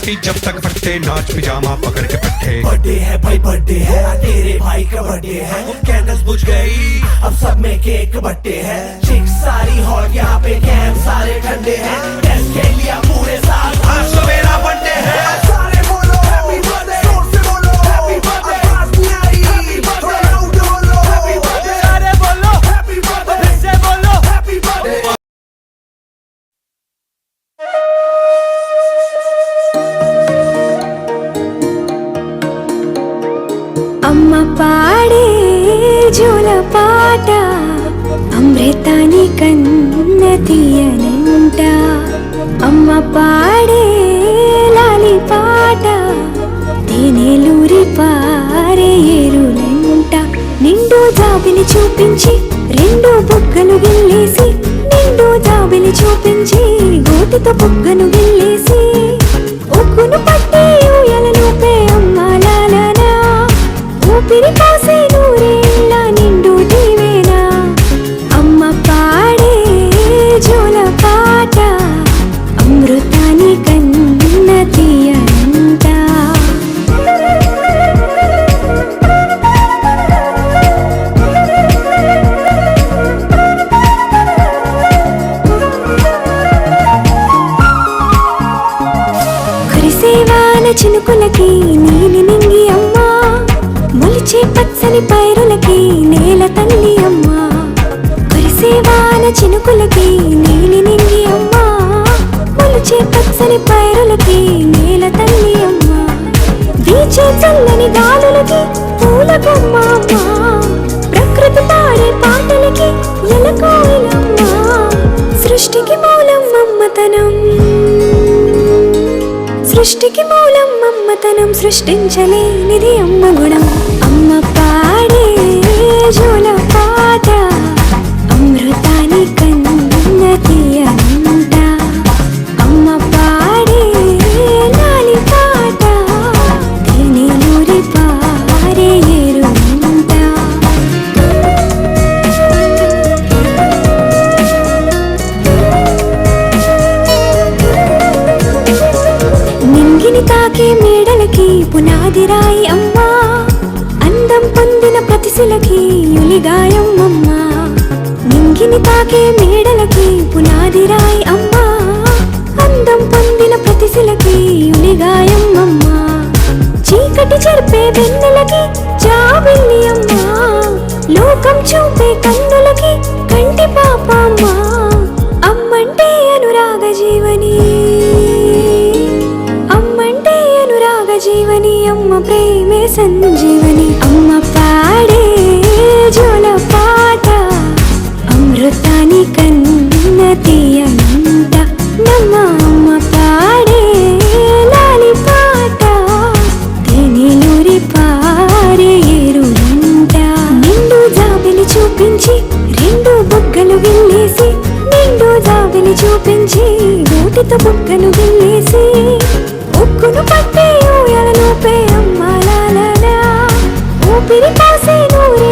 की जब तक फटते नाच पिजामा पकड़ के पट्टे। बर्थडे है भाई बर्थडे है तेरे भाई का बर्थडे है कैंडल्स बुझ गई अब सब में केक बट्टे है चिक सारी हॉट यहाँ पे कैंप सारे ठंडे हैं टेस्ट के लिया पूरे साल आज तो मेरा बर्थडे है सारे बोलो हैप्पी बर्थडे जोर से बोलो हैप्पी बर्थडे आवाज नहीं आ रही थोड़ा लाउड बोलो हैप्पी बर्थडे सारे बोलो हैप्पी बर्थडे फिर से बोलो हैप्पी बर्थडे। అమ్మ పాడే జోల పాట అమృతాని కన్న తీయనంట అమ్మ పాడే లాలి పాట తేనెలూరి పారే ఏరులంట నిండు జాబిలి చూపించి రెండు బుగ్గలు గిల్లేసి నిండు జాబిలి చూపించి గోటితో బుగ్గను గిల్లేసి ఉగ్గును పట్టి ఊయలను పే అమ్మ లాలనా ఊపిరి కాసే నూరేళ్ళ నిండు దీవేనా అమ్మ పాడే జోల పాట అమృతాని కన్న తీయనంట కురిసేవాన చినుకులకి నీలి నింగి అమ్మా మొలిచే పచ్చని పైరులకి నేల తల్లి అమ్మా కురిసేవాన చినుకులకి నీలి నింగి అమ్మా మొలిచే పచ్చని పైరులకి నేల తల్లి అమ్మా వీచే చల్లని గాలులకి పూల బొమ్మ అమ్మా ప్రకృతి పాడే పాటలకి ఎలకోయిలమ్మా సృష్టికి మూలం మమ్మతనం సృష్టికి మూలం మమ్మతనం సృష్టించలేనిది అమ్మ గుణం అమ్మ పాడే జోల పాట అమృతాని కన్న తీయనంట అమ్మ పాడే లాలి పాట తేనెలూరి పారే ఏరులంట నింగిని తాకే మేడలకి పునాది రాయి అమ్మా అందం పొందిన ప్రతిశిలకి యులిగాయం అమ్మా నింగిని తాకే మేడలకి పునాది రాయి అమ్మా అందం పొందిన ప్రతిశిలకి యులిగాయం అమ్మా చీకటి చెరిపే వెన్నెలకి జాబిల్లి అమ్మా లోకం చూపే కన్నులకి కంటి పాప అమ్మా అమ్మంటే అనురాగ జీవని జీవని అమ్మ ప్రేమే సంజీవని అమ్మ పాడే జోల పాట అమృతాని కన్న తీయనంట నమ్మ అమ్మ పాడే లాలి పాట తేనెలూరి పారే ఏరులంట నిండు జాబిలి చూపించి రెండు బుగ్గలు గిల్లేసి నిండు జాబిలి చూపించి గోటితో బుగ్గను గిల్లేసి ఉక్కును పట్టి ఊయలను పే అమ్మ లాలనా ఊపిరి కాసే నూరే